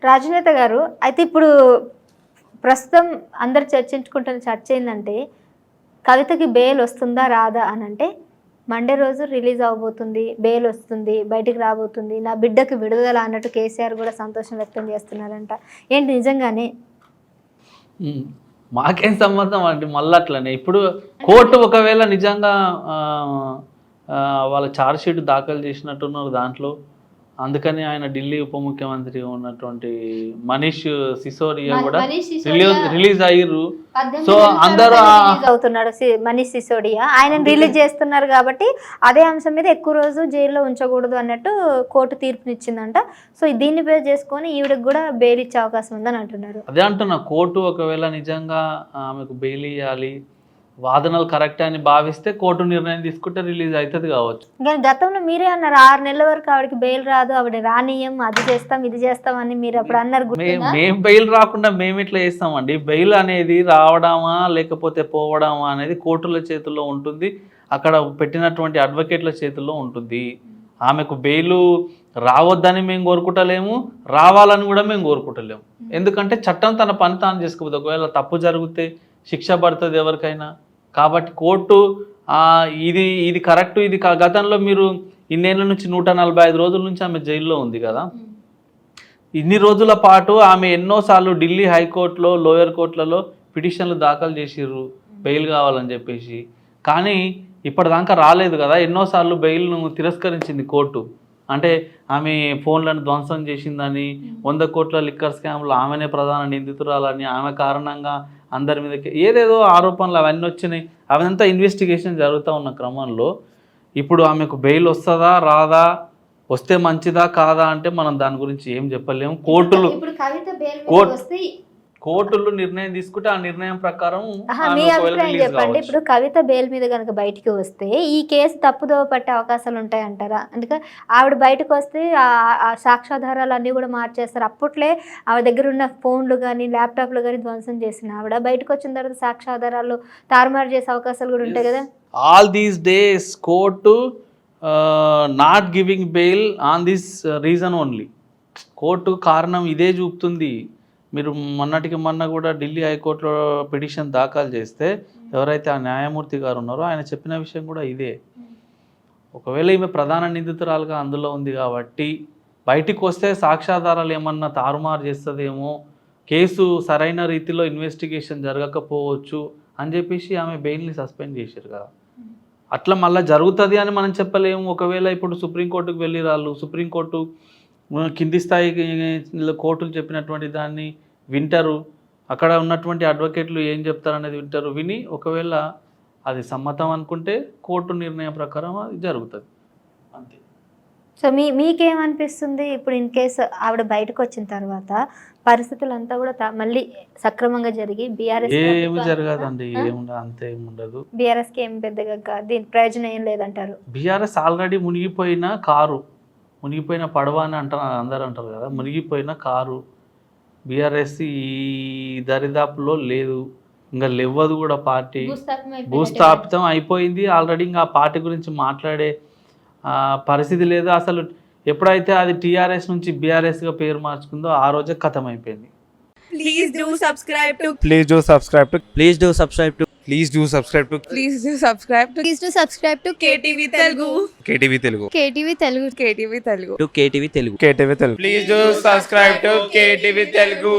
రాజనేత గారు అయితే ఇప్పుడు ప్రస్తుతం అందరు చర్చించుకుంటున్న చర్చ ఏంటంటే కవితకి బెయిల్ వస్తుందా రాదా అని అంటే మండే రోజు రిలీజ్ అవబోతుంది, బెయిల్ వస్తుంది, బయటికి రాబోతుంది, నా బిడ్డకు విడుదల అన్నట్టు కేసీఆర్ కూడా సంతోషం వ్యక్తం చేస్తున్నారంట. ఏంటి నిజంగానే? మాకేం సంబంధం అండి మళ్ళీ అట్లనే. ఇప్పుడు కోర్టు ఒకవేళ నిజంగా వాళ్ళ ఛార్జ్ షీట్ దాఖలు చేసినట్టున్నారు దాంట్లో, అందుకని ఆయన ఢిల్లీ ఉప ముఖ్యమంత్రి ఉన్నటువంటి మనీష్ సిసోడియా కూడా రిలీజ్ అయ్యారు. సో అందరూ అవుతున్నాడు మనీష్ సిసోడియా, ఆయన రిలీజ్ చేస్తున్నారు కాబట్టి అదే అంశం మీద ఎక్కువ రోజు జైల్లో ఉంచకూడదు అన్నట్టు కోర్టు తీర్పునిచ్చిందంట. సో దీన్ని బేస్ చేసుకొని ఈవిడకి కూడా బెయిల్ ఇచ్చే అవకాశం ఉందని అంటున్నారు. అదే అంటున్నా, కోర్టు ఒకవేళ నిజంగా ఆమెకు బెయిల్ ఇవ్వాలి, వాదనలు కరెక్ట్ అని భావిస్తే కోర్టు నిర్ణయం తీసుకుంటే రిలీజ్ అవుతుంది కావచ్చు. కానీ గతంలో మీరే అన్నారు 6 నెలల వరకు ఆవిడకి బెయిల్ రాదు, ఆవిడ రానియం, అది చేస్తాం ఇది చేస్తాం అని మీరు అప్పుడు అన్నారు. మేము బెయిల్ రాకుండా మేము ఇట్లా చేస్తామండి. బెయిల్ అనేది రావడమా లేకపోతే పోవడమా అనేది కోర్టుల చేతుల్లో ఉంటుంది, అక్కడ పెట్టినటువంటి అడ్వకేట్ల చేతుల్లో ఉంటుంది. ఆమెకు బెయిల్ రావద్దని మేము కోరుకుంటలేము, రావాలని కూడా మేము కోరుకుంటలేము. ఎందుకంటే చట్టం తన పని తాను చేసుకోవద్దు. ఒకవేళ తప్పు జరిగితే శిక్ష పడుతుంది ఎవరికైనా. కాబట్టి కోర్టు ఇది కరెక్ట్, ఇది గతంలో మీరు ఇన్నేళ్ళ నుంచి 145 రోజుల నుంచి ఆమె జైల్లో ఉంది కదా. ఇన్ని రోజుల పాటు ఆమె ఎన్నోసార్లు ఢిల్లీ హైకోర్టులో, లోయర్ కోర్టులలో పిటిషన్లు దాఖలు చేసిర్రు బెయిల్ కావాలని చెప్పేసి. కానీ ఇప్పటిదాకా రాలేదు కదా. ఎన్నోసార్లు బెయిల్ను తిరస్కరించింది కోర్టు. అంటే ఆమె ఫోన్లను ధ్వంసం చేసిందని, 100 కోట్ల లిక్కర్ స్కామ్లో ఆమెనే ప్రధాన నిందితురాలని, ఆమె కారణంగా అందరి మీద ఏదేదో ఆరోపణలు అవన్నీ వచ్చినాయి. అవంతా ఇన్వెస్టిగేషన్ జరుగుతూ ఉన్న క్రమంలో ఇప్పుడు ఆమెకు బెయిల్ వస్తుందా రాదా, వస్తే మంచిదా కాదా అంటే మనం దాని గురించి ఏం చెప్పలేము. కోర్టులు నిర్ణయం తీసుకుంటే ఆ నిర్ణయం ప్రకారం. మీ అభిప్రాయం చెప్పండి. ఇప్పుడు కవిత బెయిల్ మీద కనుక బయటికి వస్తే ఈ కేసు తప్పుదోవ పట్టే అవకాశాలు ఉంటాయంటారా? అందుకే ఆవిడ బయటకు వస్తే ఆ సాక్ష్యాధారాలు అన్నీ కూడా మార్చేస్తారు. అప్పట్లే ఆవిడ దగ్గర ఉన్న ఫోన్లు కానీ ల్యాప్టాప్లు కానీ ధ్వంసం చేసిన ఆవిడ బయటకు వచ్చిన తర్వాత సాక్ష్యాధారాలు తారుమారు చేసే అవకాశాలు కూడా ఉంటాయి కదా. All these days court not giving bail on this reason only. Court కారణం ఇదే చూపుతుంది. మీరు మొన్నటికి మొన్న కూడా ఢిల్లీ హైకోర్టులో పిటిషన్ దాఖలు చేస్తే ఎవరైతే ఆ న్యాయమూర్తి గారు ఉన్నారో ఆయన చెప్పిన విషయం కూడా ఇదే. ఒకవేళ ఈమె ప్రధాన నిందితురాలుగా అందులో ఉంది కాబట్టి బయటికి వస్తే సాక్ష్యాధారాలు ఏమన్నా తారుమారు చేస్తుందేమో, కేసు సరైన రీతిలో ఇన్వెస్టిగేషన్ జరగకపోవచ్చు అని చెప్పేసి ఆమె బెయిల్ని సస్పెండ్ చేశారు కదా. అట్లా మళ్ళీ జరుగుతుంది అని మనం చెప్పలేము. ఒకవేళ ఇప్పుడు సుప్రీంకోర్టుకు వెళ్ళి రాళ్ళు, సుప్రీంకోర్టు కింది స్థాయి కోర్టులు చెప్పినటువంటి దాన్ని వింటారు, అక్కడ ఉన్నటువంటి అడ్వకేట్లు ఏం చెప్తారనేది వింటారు. విని ఒకవేళ అది సమ్మతం అనుకుంటే కోర్టు నిర్ణయం ప్రకారం అది జరుగుతుంది అంతే. సో మీకేమనిపిస్తుంది ఇప్పుడు ఇన్ కేసు ఆవిడ బయటకు వచ్చిన తర్వాత పరిస్థితులంతా కూడా మళ్ళీ సక్రమంగా జరిగి బీఆర్ఎస్ ఏమి జరగదండి, ఏముండదు, అంతే ఏముండదు. బీఆర్ఎస్కి ఏం పెద్దగా దీని ప్రయోజనం ఏం లేదంటారు. బీఆర్ఎస్ ఆల్రెడీ మునిగిపోయిన కారు, మునిగిపోయిన పడవ అని అందరు అంటారు కదా, మునిగిపోయిన కారు. బీఆర్ఎస్ ఈ దరిదాపులో లేదు, ఇంకా లేవదు కూడా. పార్టీ భూస్థాపితం అయిపోయింది ఆల్రెడీ. ఇంకా ఆ పార్టీ గురించి మాట్లాడే పరిస్థితి లేదు అసలు. ఎప్పుడైతే అది టీఆర్ఎస్ నుంచి బీఆర్ఎస్గా పేరు మార్చుకుందో ఆ రోజే ఖతం అయిపోయింది. Please do subscribe to Please do subscribe to Please do subscribe to Please do subscribe to Please do subscribe to Please do subscribe to KTV Telugu KTV Telugu KTV Telugu KTV Telugu KTV Telugu Please do subscribe to KTV Telugu.